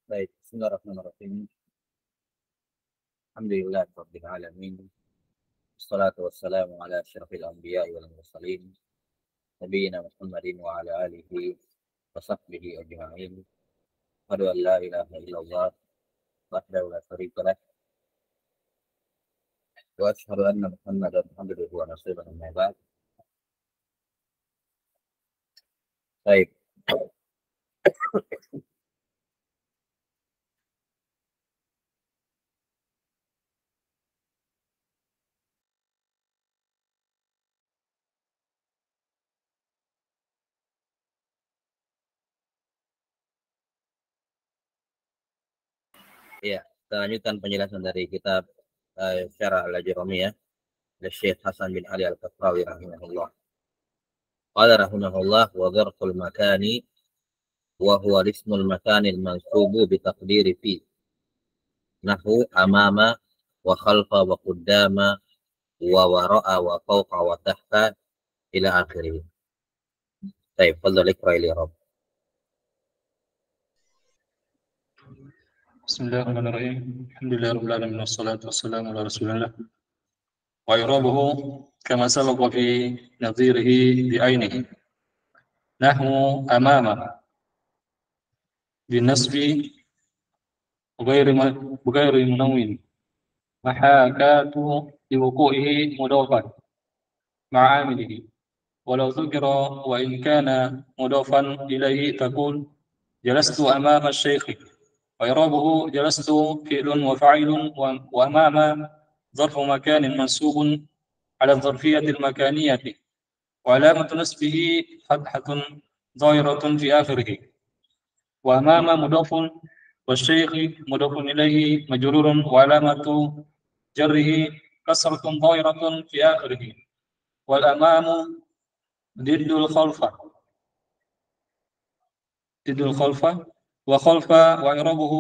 Baik, bismillahirrahmanirrahim. Alhamdulillahirabbil alamin. Wassalatu wassalamu ala asyrafil anbiya'i wal mursalin, nabiyina Muhammadin wa ala alihi wa sahbihi ajma'in. Asyhadu an la ilaha illallah wahdahu la syarika lah wa asyhadu anna Muhammadan abduhu wa rasuluhu amma ba'd. Baik. Ya, kita lanjutkan penjelasan dari kitab Syarah Al-Ajurumiyah oleh Syekh Hasan bin Ali Al-Kaprawi rahimahullah. Qala rahimahullah wa dzarful makani wa huwa ismul makanil mansubu bi taqdiri fi nahu amama wa khalfa wa qaddama wa wara'a wa fawqa wa tahta ila akhirih. Baik, fadhal iqra li rabb. Bismillahirrahmanirrahim. Alhamdulillahirabbil alamin wassalatu wassalamu ala rasulillah. Wa i'rabuhu kama sabaqa fi nadhirihi bi ainihi. Nahwu amama bin nasbi ghairi munawwin. Mahakatu liwuqu'ihi mudafan ma'amilihi. Walau dhukira wa in kana mudafan ilayhi taqul jalastu amama asy-syaikh. وإعرابه جلست فعل وفاعل وأمام ظرف مكان منصوب على الظرفية المكانية وعلامة نصبه فتحة ظاهرة في آخره وأمام مضاف والشيخ مضاف إليه مجرور وعلامة جره كسرة ظاهرة في آخره والأمام ضد الخلفة وخلف وإعرابه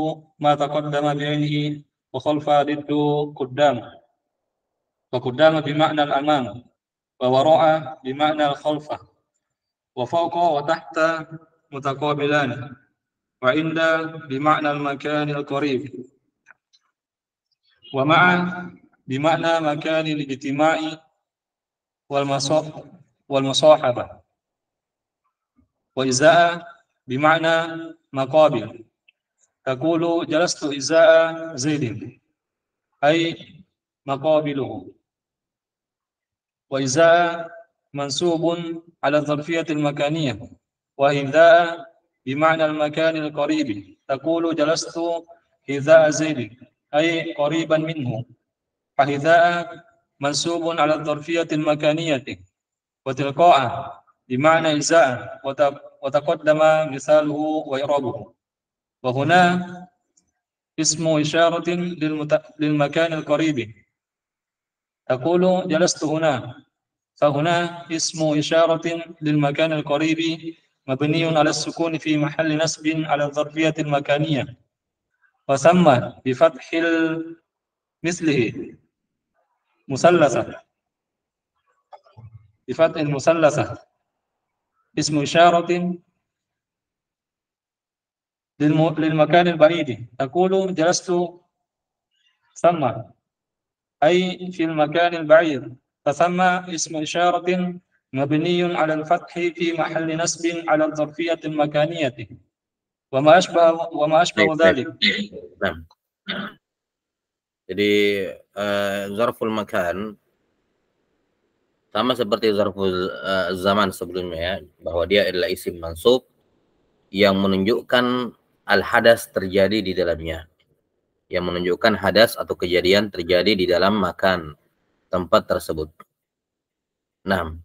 ما تقدم بعينه وخلف ضد قدام وقدام بمعنى الأمام ووراء بمعنى الخلفة وفوق وتحت متقابلان وعند بمعنى المكان القريب ومع بمعنى مكان الاجتماع والمصاحبة وإزاء بمعنى مقابل تقول جلست إزاء زيد أي مقابله وإزاء منسوب على الظرفية المكانية وإذاء بمعنى المكان القريب تقول جلست إزاء زيد أي قريبا منه فإذاء منسوب على الظرفية المكانية وتلقاء بمعنى إزاء وتقدم مثاله وإعرابه وهنا اسم إشارة للمكان القريب تقول جلست هنا فهنا اسم إشارة للمكان القريب مبني على السكون في محل نصب على الظرفية المكانية وسمى بفتح مثله مثلثة بفتح المثلثة اسم إشارة للمكان البعيد تقول جلست ثم أي في المكان البعيد فثم اسم إشارة مبني على الفتح في محل نصب على الظرفية المكانية وما أشبه ذلك. Jadi zarful makan sama seperti zarful zaman sebelumnya ya, bahwa dia adalah isim mansub yang menunjukkan al-hadas terjadi di dalamnya, yang menunjukkan hadas atau kejadian terjadi di dalam makan tempat tersebut. Nah,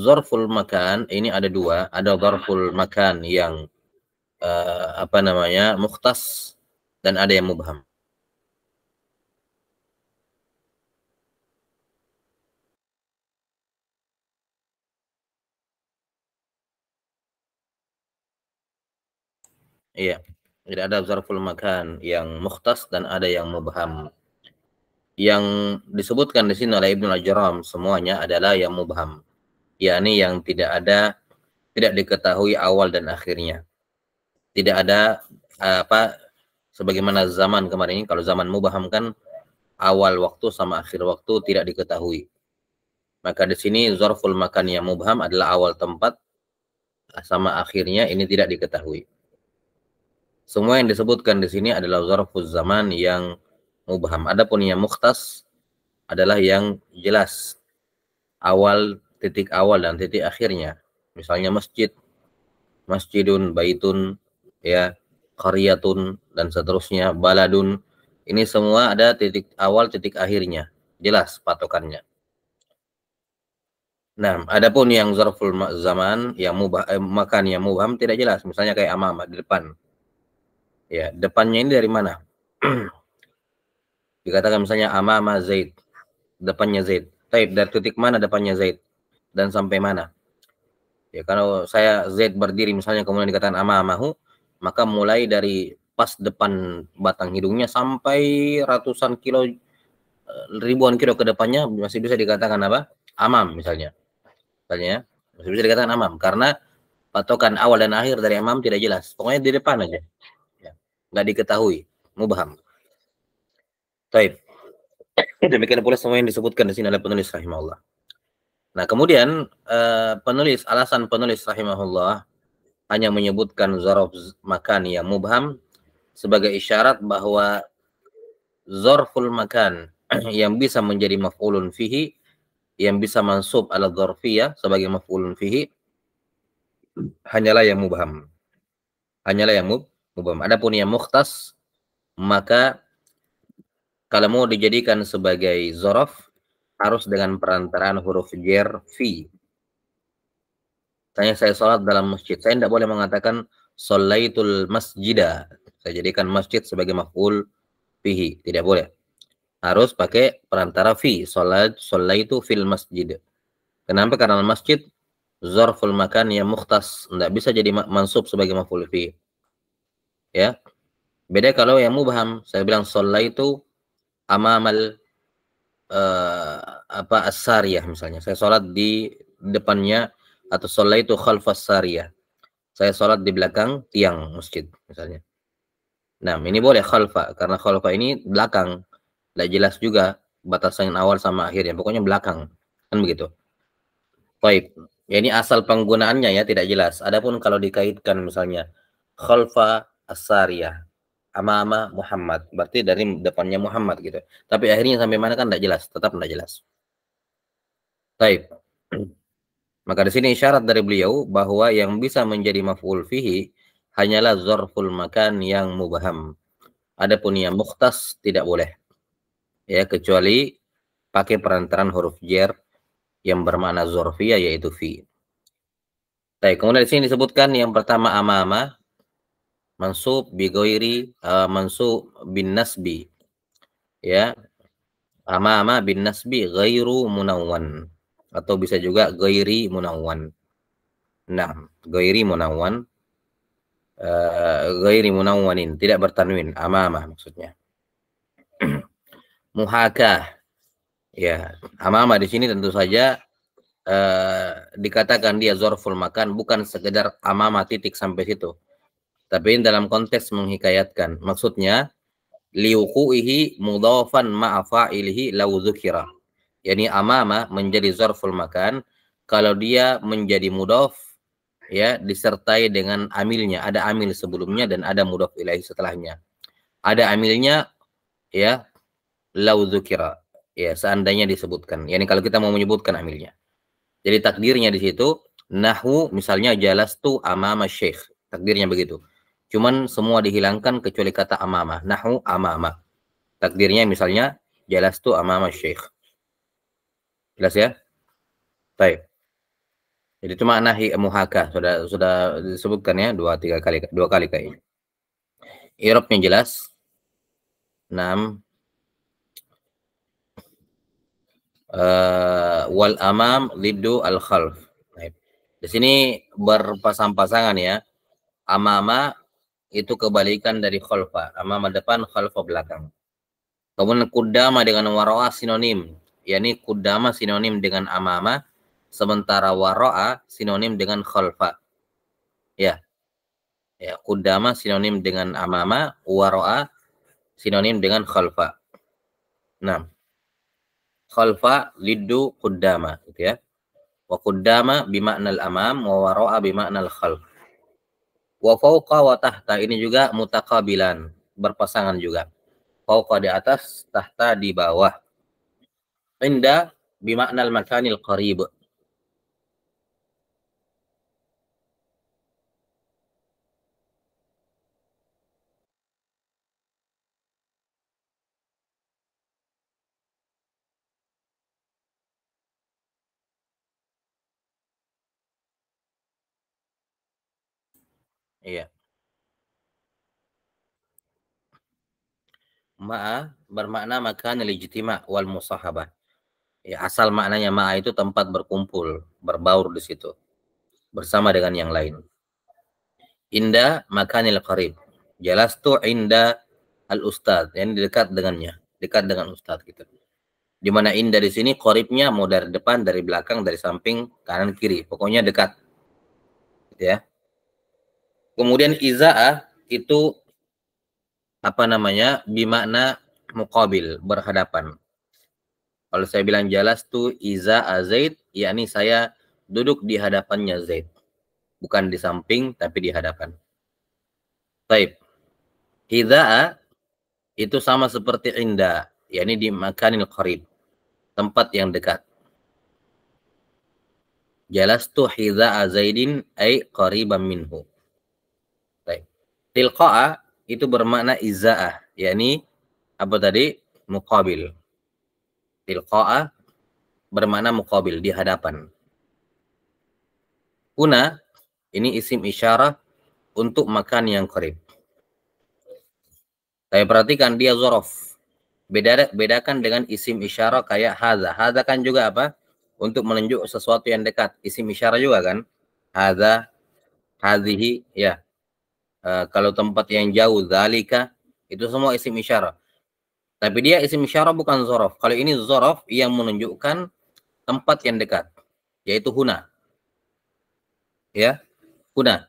zarful makan ini ada dua, ada zarful makan yang mukhtas dan ada yang mubham. Iya, jadi ada zarful makan yang mukhtas dan ada yang mubham. Yang disebutkan di sini oleh Ibnu Al-Ajram semuanya adalah yang mubham, yakni yang tidak diketahui awal dan akhirnya. Tidak ada sebagaimana zaman kemarin ini. Kalau zaman mubham kan awal waktu sama akhir waktu tidak diketahui. Maka di sini zarful makan yang mubham adalah awal tempat sama akhirnya ini tidak diketahui. Semua yang disebutkan di sini adalah zarful zaman yang mubham. Adapun yang mukhtas adalah yang jelas. Awal, titik awal dan titik akhirnya. Misalnya masjid, masjidun, baitun, ya, qaryatun dan seterusnya, baladun. Ini semua ada titik awal, titik akhirnya. Jelas patokannya. Nah, adapun yang zarful zaman yang makan yang mubham tidak jelas. Misalnya kayak amama di depan. Ya, depannya ini dari mana? Dikatakan misalnya amama Zaid, depannya Zaid. Taib, dari titik mana depannya Zaid dan sampai mana? Ya, kalau saya Zaid berdiri misalnya kemudian dikatakan amamahu, maka mulai dari pas depan batang hidungnya sampai ratusan kilo, ribuan kilo ke depannya masih bisa dikatakan apa? Amam misalnya. Misalnya, masih bisa dikatakan amam karena patokan awal dan akhir dari amam tidak jelas. Pokoknya di depan aja. Ya. Nggak diketahui, mubham. Baik. Demikian pula semua yang disebutkan di sini oleh penulis rahimahullah. Nah, kemudian alasan penulis rahimahullah hanya menyebutkan zarf makan yang mubham sebagai isyarat bahwa zarful makan yang bisa menjadi maf'ulun fihi, yang bisa mansub ala dzarfiyah sebagai maf'ulun fihi, hanyalah yang mubham. Hanyalah yang mubham. Adapun yang mukhtas, maka kalau mau dijadikan sebagai zarf harus dengan perantaraan huruf jar fi. Tanya saya sholat dalam masjid, saya tidak boleh mengatakan sholaitul masjidah. Saya jadikan masjid sebagai maf'ul fihi, tidak boleh. Harus pakai perantara fi, sholaitu fil masjid. Kenapa? Karena masjid zarful makan yang mukhtas, tidak bisa jadi mansub sebagai maf'ul fihi. Ya. Beda kalau yang mubham, saya bilang sholaitu amamal as-sariyah misalnya. Saya sholat di depannya atau sholaitu khalfas sariyah. Saya sholat di belakang tiang masjid misalnya. Nah, ini boleh khalfa karena khalfa ini belakang. Tidak jelas juga batasan awal sama akhirnya. Pokoknya belakang. Kan begitu. Baik. Ya, ini asal penggunaannya ya tidak jelas. Adapun kalau dikaitkan misalnya khalfa as-sariyah amama Muhammad, berarti dari depannya Muhammad gitu. Tapi akhirnya sampai mana kan tidak jelas, tetap tidak jelas. Baik. Maka di sini isyarat dari beliau bahwa yang bisa menjadi maf'ul fihi hanyalah zarful makan yang mubham. Adapun yang mukhtas tidak boleh. Ya, kecuali pakai perantaran huruf jar yang bermakna zarfiyah yaitu fi. Baik, kemudian di sini disebutkan yang pertama amama mansub bi ghairi mansub bin nasbi. Ya. Amama bin nasbi ghairu munawwan atau bisa juga ghairi munawwan. Nah, ghairi munawwan ghairi munawwanin, tidak bertanwin, amama maksudnya. Muhakah. Ya, amama di sini tentu saja dikatakan dia zarful makan bukan sekedar amama titik sampai situ. Tapi dalam konteks menghikayatkan. Maksudnya liuqu'ihi mudhafan ma'a fa'ilihi law dzukira. Yani amama menjadi zarful makan kalau dia menjadi mudhaf ya disertai dengan amilnya, ada amil sebelumnya dan ada mudhaf ilahi setelahnya. Ada amilnya ya law dzukira. Ya, seandainya disebutkan. Yani kalau kita mau menyebutkan amilnya. Jadi takdirnya di situ nahwu misalnya jalastu amama syekh. Takdirnya begitu. Cuman semua dihilangkan kecuali kata amama. Nahwu amama. Takdirnya misalnya jalastu amama syekh. Jelas ya? Baik. Jadi itu makna muhaka sudah disebutkan ya dua kali kayaknya. I'rabnya jelas. 6. Wal amam liddu al khalf. Baik. Di sini berpasang-pasangan ya. Amama itu kebalikan dari khalfa. Amama depan, khalfa belakang. Kemudian kudama dengan waro'a sinonim. yakni kudama sinonim dengan amama, sementara waro'a sinonim dengan khalfa. Ya. Ya, qudama sinonim dengan amama, wara'a sinonim dengan khalfa. Nah, khalfa liddu qudama gitu ya. Wa qudama bima'nal amam wa wara'a bima'nal khalf. Wa fawqa wa tahta ini juga mutaqabilan, berpasangan juga. Fawqa di atas, tahta di bawah. Inda bima'nal makanil qarib. Iya. Ma'a bermakna makanil ijtima' wal musahabah. Ya, asal maknanya ma'a itu tempat berkumpul, berbaur di situ bersama dengan yang lain. Inda makanil qarib. Jalastu inda al-ustadz, yang dekat dengannya, dekat dengan ustadz gitu. Di mana inda di sini qaribnya mau dari depan, dari belakang, dari samping, kanan kiri, pokoknya dekat. Gitu ya. Kemudian iza'ah itu apa namanya? Bimakna muqabil, berhadapan. Kalau saya bilang jalastu iza'a Zaid, yakni saya duduk di hadapannya Zaid. Bukan di samping, tapi di hadapan. Baik. Idza'a itu sama seperti inda, yakni di makanil qarib, tempat yang dekat. Jalastu hidza'a Zaidin ay qariban minhu. Baik. Tilqa'a itu bermakna izza'ah, yakni apa tadi? Muqabil. Tilqa'a bermakna muqabil, di hadapan. Huna ini isim isyarah untuk makan yang qarib. Saya perhatikan dia zorof. Bedakan dengan isim isyarah kayak hadza. Hadza kan juga apa? Untuk menunjuk sesuatu yang dekat. Isim isyarah juga kan? Hadza, hadhihi, ya. Kalau tempat yang jauh, dzalika, itu semua isim isyarah. Tapi dia isim isyarah bukan zorof. Kalau ini zorof yang menunjukkan tempat yang dekat, yaitu huna. Ya, huna.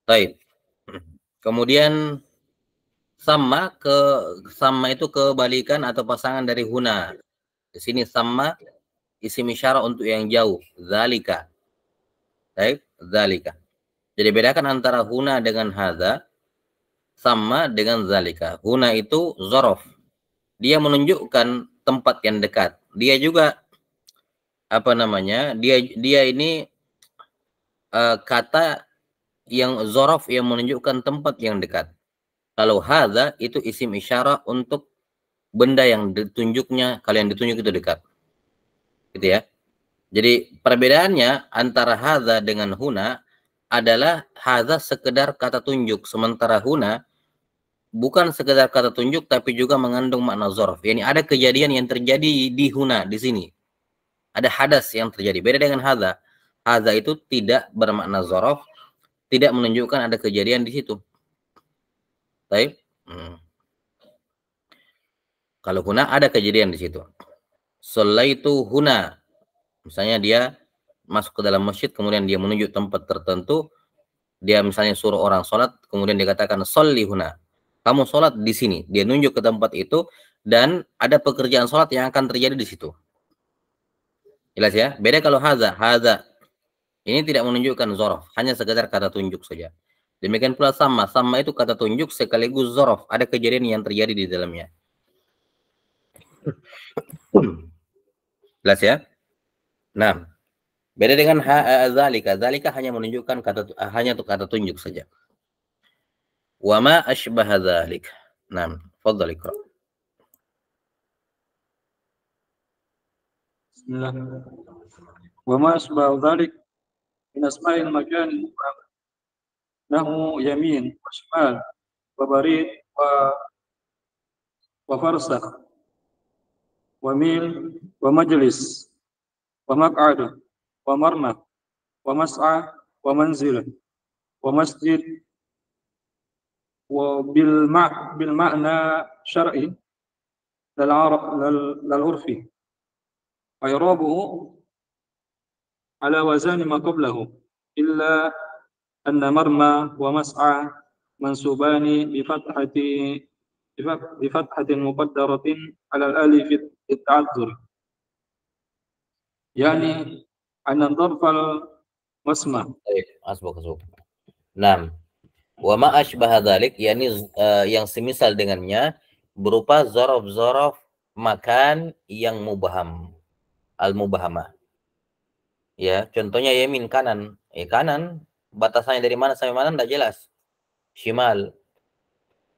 Baik. Kemudian sama itu kebalikan atau pasangan dari huna. Di sini sama isim isyarah untuk yang jauh, zalika. Baik, zalika. Jadi bedakan antara huna dengan hadza sama dengan zalika. Huna itu zorof. Dia menunjukkan tempat yang dekat. Dia juga apa namanya? Dia ini kata yang zorof yang menunjukkan tempat yang dekat. Kalau hadza itu isim isyarah untuk benda yang ditunjuknya, kalian ditunjuk itu dekat. Gitu ya. Jadi perbedaannya antara hadza dengan huna adalah hadza sekedar kata tunjuk, sementara huna bukan sekedar kata tunjuk tapi juga mengandung makna dzarf. Yani ada kejadian yang terjadi di huna di sini. Ada hadas yang terjadi. Beda dengan hadza. Hadza itu tidak bermakna dzarf, tidak menunjukkan ada kejadian di situ. Baik. Kalau huna ada kejadian di situ. Shallaitu huna. Misalnya dia masuk ke dalam masjid, kemudian dia menuju tempat tertentu, dia misalnya suruh orang sholat, kemudian dia katakan sholli huna. Kamu sholat di sini. Dia nunjuk ke tempat itu, dan ada pekerjaan sholat yang akan terjadi di situ. Jelas ya? Beda kalau hadza. Hadza ini tidak menunjukkan zorof, hanya sekedar kata tunjuk saja. Demikian pula sama. Sama itu kata tunjuk sekaligus zorof. Ada kejadian yang terjadi di dalamnya. Jelas ya? Nah, beda dengan zalika. Zalika hanya menunjukkan hanya untuk kata tunjuk saja. Wa ma ashbaha dzalik. Nah, tafadhal iqra. Bismillah. Wa ma asba'u dhalik min asma'il makan lahu yamin wa shimal wa barid wa farsakh wa mil wa majlis wa maq'ad wa marna wa mas'a wa manzil wa masjid wa bil ma'na syar'i lal urfi wa yarabuhu ala wazani ma qablahu إلا أن مرمى ومسعى منسوبان بفتحة مقدرة على الألف التعذر، يعني أن الظرف المسمى. Asbuk. Nah, wa ma asbaha dzalik, yakni yang semisal dengannya berupa zorof makan yang mubham, al-mubhamah. Ya, contohnya yamin kanan. Kanan batasannya dari mana sampai mana enggak jelas. Shimal,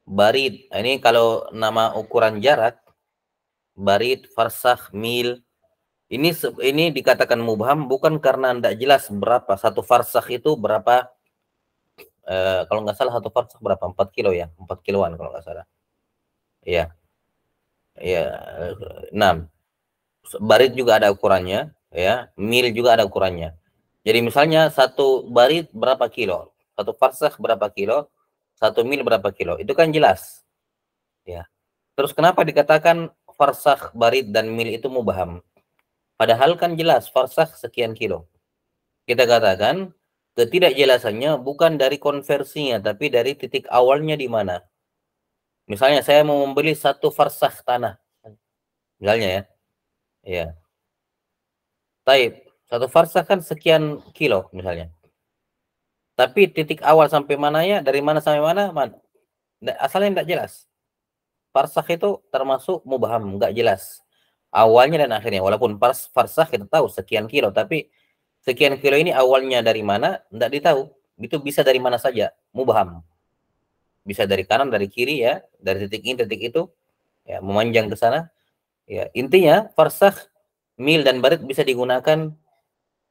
barid. Ini kalau nama ukuran jarak, barid, farsakh, mil. Ini dikatakan mubham bukan karena enggak jelas berapa satu farsakh itu berapa. Kalau nggak salah satu farsakh berapa? 4 kilo ya, 4 kiloan kalau nggak salah. Iya. Ya, 6. Barit juga ada ukurannya, ya. Mil juga ada ukurannya. Jadi misalnya satu barit berapa kilo, satu farsakh berapa kilo, satu mil berapa kilo, itu kan jelas, ya. Terus kenapa dikatakan farsakh, barit dan mil itu mubham? Padahal kan jelas farsakh sekian kilo. Kita katakan ketidakjelasannya bukan dari konversinya, tapi dari titik awalnya di mana. Misalnya saya mau membeli satu farsakh tanah, misalnya ya. Ya. Taib. Satu farsakh kan sekian kilo misalnya. Tapi titik awal sampai mananya, dari mana sampai mana, asalnya tidak jelas. Farsakh itu termasuk mubham, nggak jelas. Awalnya dan akhirnya. Walaupun farsakh kita tahu sekian kilo, tapi sekian kilo ini awalnya dari mana, tidak ditahu. Itu bisa dari mana saja, mubham. Bisa dari kanan, dari kiri ya, dari titik ini, titik itu, ya, memanjang ke sana. Ya, intinya farsakh, mil dan barit bisa digunakan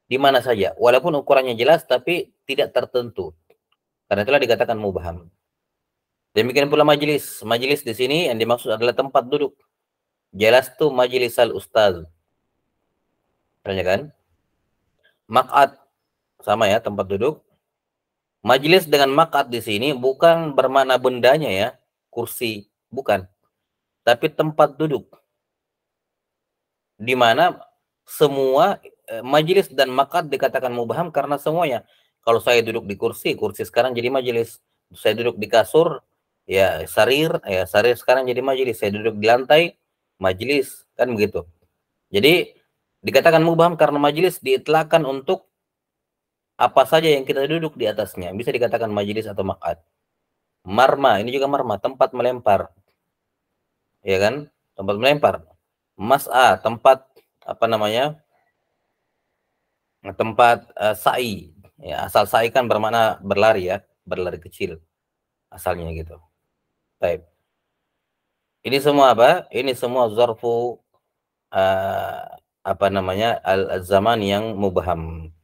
di mana saja, walaupun ukurannya jelas tapi tidak tertentu. Karena itulah dikatakan mubham. Demikian pula majelis. Majelis di sini yang dimaksud adalah tempat duduk. Jelas tuh majelis al-ustaz. Misalnya kan? Maq'ad sama ya, tempat duduk. Majelis dengan maq'ad di sini bukan bermakna bendanya ya, kursi, bukan. Tapi tempat duduk. Di mana semua majelis dan maq'ad dikatakan mubham karena semuanya. Kalau saya duduk di kursi, kursi sekarang jadi majelis. Saya duduk di kasur, ya sarir sekarang jadi majelis. Saya duduk di lantai, majelis, kan begitu. Jadi dikatakan mubham karena majelis diitlaqkan untuk apa saja yang kita duduk di atasnya. Bisa dikatakan majelis atau maq'ad. Marma, ini juga marma, tempat melempar. Ya kan? Tempat melempar. Mas'a, tempat apa namanya? Tempat sa'i. Ya, asal sa'i kan bermakna berlari ya, berlari kecil. Asalnya gitu. Baik. Ini semua apa? Ini semua zarfu apa namanya? Al-zaman yang mubham.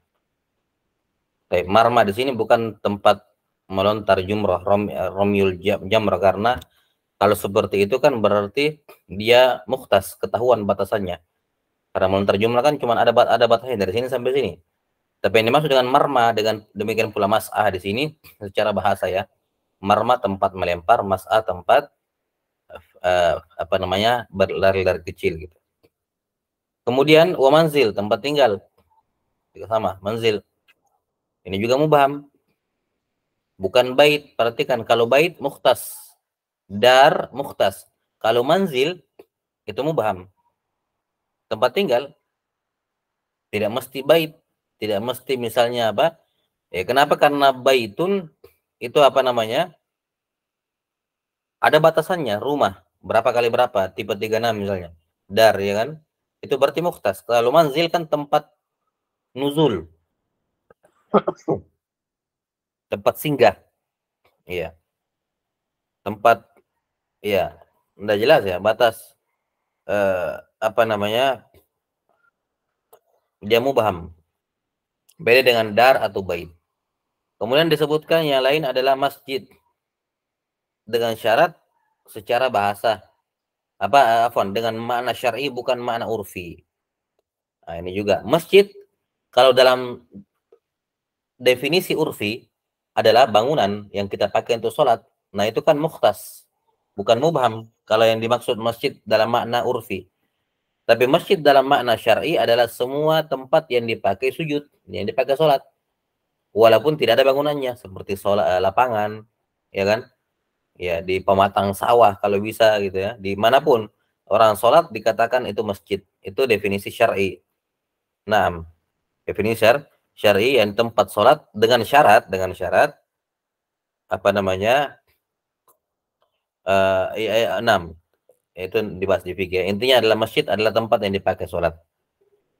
Baik, marma di sini bukan tempat melontar jumrah, romyul jamrah, karena kalau seperti itu kan berarti dia mukhtas, ketahuan batasannya. Karena melontar jumrah kan cuma ada batasnya dari sini sampai sini. Tapi yang dimaksud dengan marma, dengan demikian pula mas'ah di sini secara bahasa ya. Marma tempat melempar, mas'ah tempat apa namanya? Berlari-lari kecil gitu. Kemudian wa manzil, tempat tinggal. Juga sama, manzil. Ini juga mubham. Bukan bait, perhatikan kalau bait mukhtas. Dar mukhtas. Kalau manzil itu mubham. Tempat tinggal tidak mesti bait, tidak mesti misalnya apa? Kenapa? Karena baitun itu apa namanya? Ada batasannya, rumah. Berapa kali berapa? Tipe 36 misalnya. Dar ya kan? Itu berarti mukhtas. Kalau manzil kan tempat nuzul. Tempat singgah. Iya. Tempat iya. Enggak jelas ya batas apa namanya? Dia mubham. Beda dengan dar atau bait. Kemudian disebutkan yang lain adalah masjid dengan syarat secara bahasa dengan makna syar'i bukan makna urfi. Nah, ini juga masjid kalau dalam definisi urfi adalah bangunan yang kita pakai untuk sholat. Nah itu kan mukhtas, bukan mubham kalau yang dimaksud masjid dalam makna urfi. Tapi masjid dalam makna syar'i adalah semua tempat yang dipakai sujud, yang dipakai sholat. walaupun tidak ada bangunannya, seperti lapangan, ya kan? Ya, di pematang sawah kalau bisa gitu ya. Dimanapun orang sholat dikatakan itu masjid. Itu definisi syar'i. Nah, definisi syar'i yang tempat sholat dengan syarat apa namanya? 6. Itu dibahas di fikih. Intinya adalah masjid adalah tempat yang dipakai sholat.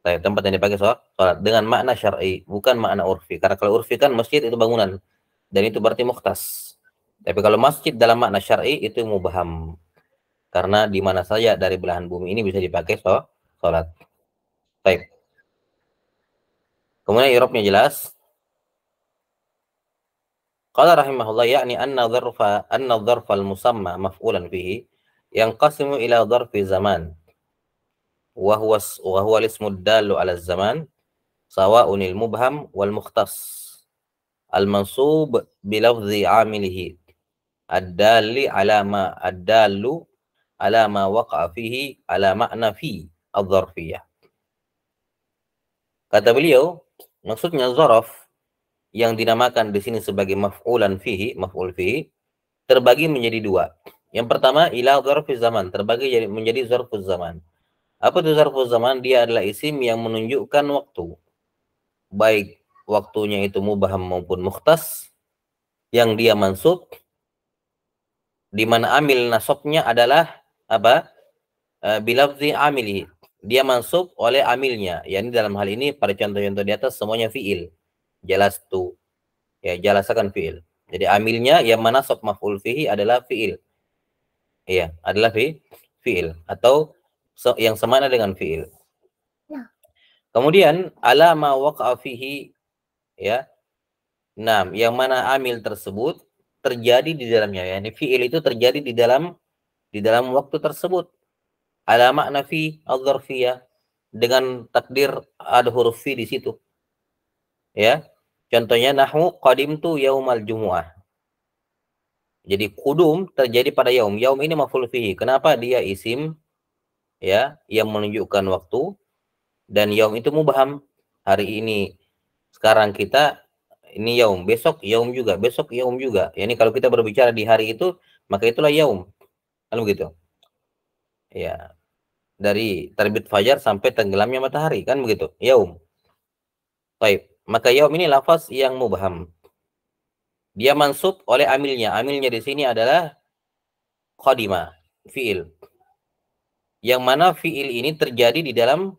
Tempat yang dipakai sholat dengan makna syar'i, bukan makna urfi. Karena kalau urfi kan masjid itu bangunan, dan itu berarti mukhtas. Tapi kalau masjid dalam makna syar'i itu mubham. Karena di mana saja dari belahan bumi ini bisa dipakai sholat. Baik. Kemudian i'rabnya jelas. Qala rahimahullah yakni anna dzarfa al-musamma maf'ulan fihi yanqasimu ila dzarfi zaman wa huwa al-ismu ad-dallu 'ala az-zaman sawa'un al-mubham wal mukhtas al-mansub bi lafzi 'amilihi ad-dalli 'ala ma waqa'a fihi 'ala ma'na fi adz-dzarfiyah. Kata beliau, maksudnya zaraf yang dinamakan di sini sebagai maf'ul fihi, terbagi menjadi dua. Yang pertama, ila zarfi zaman, terbagi menjadi zarfuz zaman. Apa itu zarfuz zaman? Dia adalah isim yang menunjukkan waktu. Baik waktunya itu mubham maupun mukhtas, yang dia mansub, di mana amil nasabnya adalah apa? Bilafzi amili. Dia mansub oleh amilnya. Yani dalam hal ini pada contoh-contoh di atas semuanya fiil. Jelas tu. Ya, jelasakan fiil. Jadi amilnya yang manasab maf'ul fihi adalah fiil. Iya, adalah fiil atau yang semana dengan fiil. Kemudian alama waqa'a fihi, ya. Nah, yang mana amil tersebut terjadi di dalamnya, yani fiil itu terjadi di dalam waktu tersebut. Ala makna fi adz-dzarfiyah, dengan takdir ada huruf fi di situ. Ya. Contohnya nahwu qadimtu yaumal jumu'ah. Jadi kudum terjadi pada yaum. Yaum ini maf'ul fihi. Kenapa? Dia isim ya yang menunjukkan waktu, dan yaum itu mubham. Hari ini sekarang kita ini yaum, besok yaum juga, besok yaum juga. Yani kalau kita berbicara di hari itu, maka itulah yaum. Kan begitu? Ya. Dari terbit fajar sampai tenggelamnya matahari, kan begitu? Yaum. Baik. Maka yaum ini lafaz yang mubham. Dia mansub oleh amilnya. Amilnya di sini adalah qadima, fiil. Yang mana fiil ini terjadi di dalam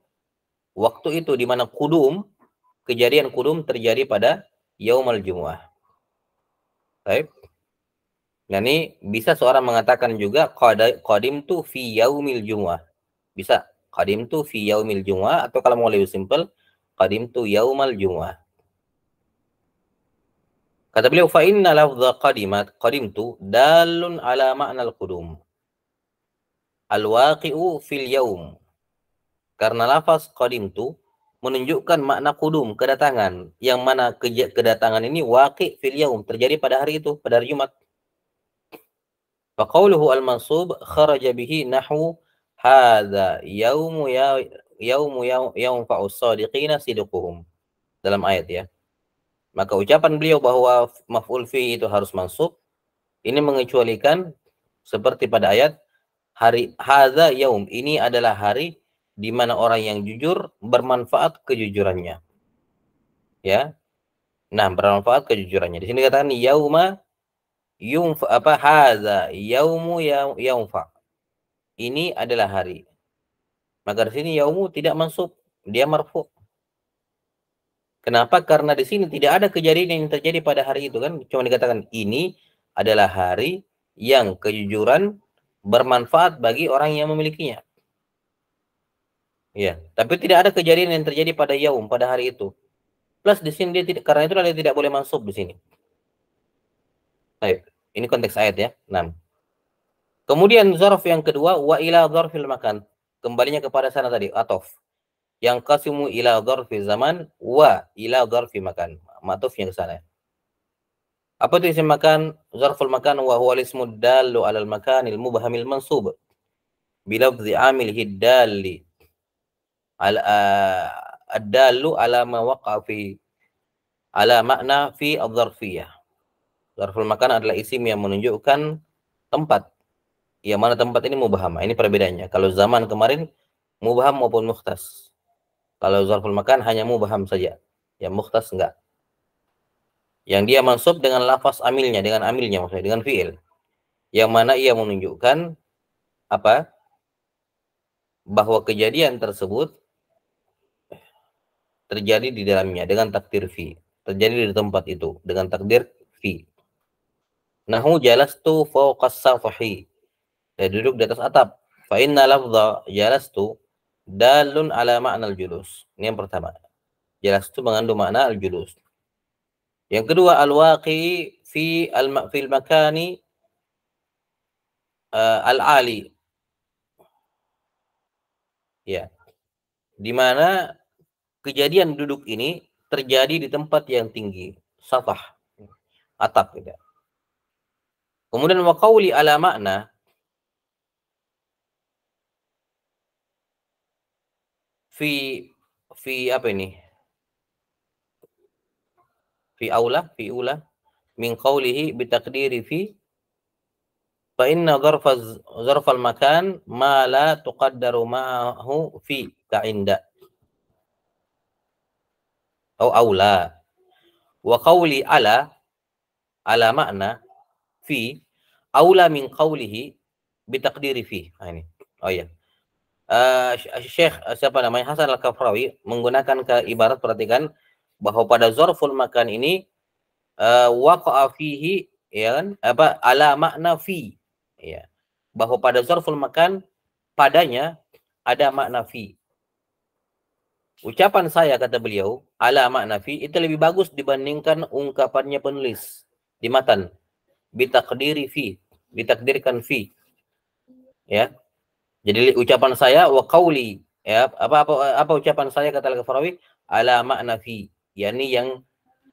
waktu itu, di mana kudum, kejadian kudum terjadi pada yaumal jumu'ah. Baik. Nah, ini bisa seorang mengatakan juga qadimtu fi yaumil jumu'ah. Bisa. Qadimtu fi yaumil jumu'ah, atau kalau mau lebih simpel, qadimtu yaumal jumu'ah. Kata beliau, fa inna lafdha qadimtu dalun ala ma'na al-qudum al-waqi'u fil yaum. Karena lafaz qadimtu menunjukkan makna qudum, kedatangan, yang mana kedatangan ini waqi' fil yaum, terjadi pada hari itu, pada hari Jumat. Fa qawluhu al-mansub kharaja bihi nahwu hadza yaumu yanfa'u as-sadiqina sidquhum, dalam ayat ya. Maka ucapan beliau bahwa maf'ul fi itu harus mansub, ini mengecualikan seperti pada ayat hari hadza yaum, ini adalah hari di mana orang yang jujur bermanfaat kejujurannya. Ya. Nah, bermanfaat kejujurannya. Di sini dikatakan yauma hadza yaumu yaumfa. Ini adalah hari. Maka di sini yaumu tidak mansub, dia marfu. Kenapa? Karena di sini tidak ada kejadian yang terjadi pada hari itu, kan? Cuma dikatakan ini adalah hari yang kejujuran bermanfaat bagi orang yang memilikinya. Ya, tapi tidak ada kejadian yang terjadi pada yaum, pada hari itu. Plus di sini dia tidak, karena itu dia tidak boleh mansub di sini. Baik, ini konteks ayat ya. 6. Kemudian zarf yang kedua, wa ila zarfil makan. Kembalinya kepada sana tadi, atof. Yang qasimu ila zarfi zaman wa ila zarfi makan. Ma'tufnya ke sana. Apa itu isim makan? Zarful makan wa huwa ismu dallu 'alal makanil mubhamil mansub bilafzi amilhi dalli al ad-dallu 'ala ma waqa'a fi. ala makna fi adzarfiyah. Zarful makan adalah isim yang menunjukkan tempat. Yang mana tempat ini mubham. Ini perbedaannya. Kalau zaman kemarin mubham maupun mukhtas. Kalau zarful makan hanya mubham saja. Yang mukhtas enggak. Yang dia mansub dengan lafaz amilnya, dengan amilnya maksudnya, dengan fi'il. Yang mana ia menunjukkan apa? Bahwa kejadian tersebut terjadi di dalamnya dengan takdir fi. Terjadi di tempat itu dengan takdir fi. Nahu jalastu fawqas safahi. Saya duduk di atas atap. Fa inna lafdha jalastu dalun ala ma'na al-julus. Ini yang pertama. Jalastu mengandung makna al-julus. Yang kedua, al-waqi fi fil makani al-ali. Ya. Di mana kejadian duduk ini terjadi di tempat yang tinggi, safah, atap gitu. Kemudian wa qauli ala makna fi apa ini? Fi ula min qawlihi bi taqdiri fi fa inna zarfal makan ma la tuqaddaru ma'ahu fi ka inda atau aula. Wa qawli ala makna fi aula min qawlihi bi taqdiri fi. Nah, ini. Oh iya. Syekh siapa namanya Hasan Al-Kafrawi menggunakan ke ibarat, perhatikan bahwa pada zarful makan ini waqa'a fihi, ya kan, apa ala makna fi, ya, bahwa pada zarful makan padanya ada makna fi. Ucapan saya, kata beliau, ala makna fi itu lebih bagus dibandingkan ungkapannya penulis di matan bitaqdiri fi, ditakdirkan fi, ya. Jadi ucapan saya wa qauli, ya, apa ucapan saya, kata Al-Kafrawi, ala makna fi, yakni yang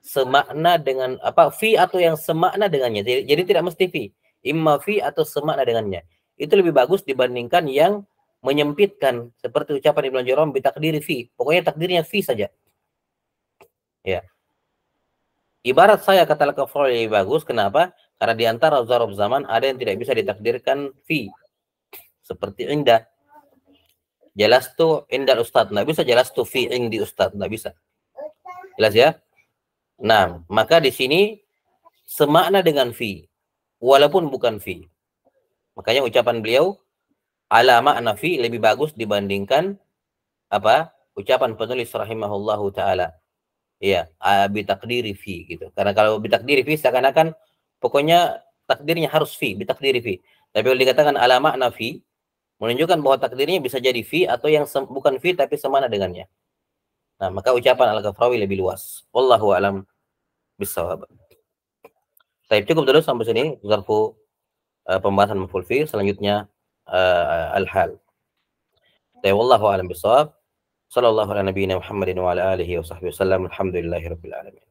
semakna dengan apa fi atau yang semakna dengannya. Jadi tidak mesti fi, imma fi atau semakna dengannya. Itu lebih bagus dibandingkan yang menyempitkan seperti ucapan Ibnu Jarom bitakdiri fi. Pokoknya takdirnya fi saja. Ya. Ibarat saya, kata Al-Kafrawi, lebih bagus. Kenapa? Karena di antara zarf zaman ada yang tidak bisa ditakdirkan fi. Seperti indah. Jalastu indal ustadz, nggak bisa jalastu fi indi ustadz, nggak bisa. Jelas ya? Nah, maka di sini semakna dengan fi, walaupun bukan fi. Makanya ucapan beliau ala makna fi lebih bagus dibandingkan apa? Ucapan penulis rahimahullahu taala. Iya, bi takdiri fi gitu. Karena kalau bi takdiri fi seakan-akan pokoknya takdirnya harus fi, bi takdiri fi. Tapi kalau dikatakan ala makna fi, menunjukkan bahwa takdirnya bisa jadi fi atau yang bukan fi tapi semakna dengannya. Nah, maka ucapan Al-Kafrawi lebih luas. Wallahu a'lam bissawab. Saya cukup dulu sampai sini zarfu pembahasan maf'ul fi, selanjutnya al-hal. Wallahu a'lam bissawab. Sallallahu ala nabiyyina Muhammadin wa ala alihi wa sahbihi wasallam. Alhamdulillahirabbil alamin.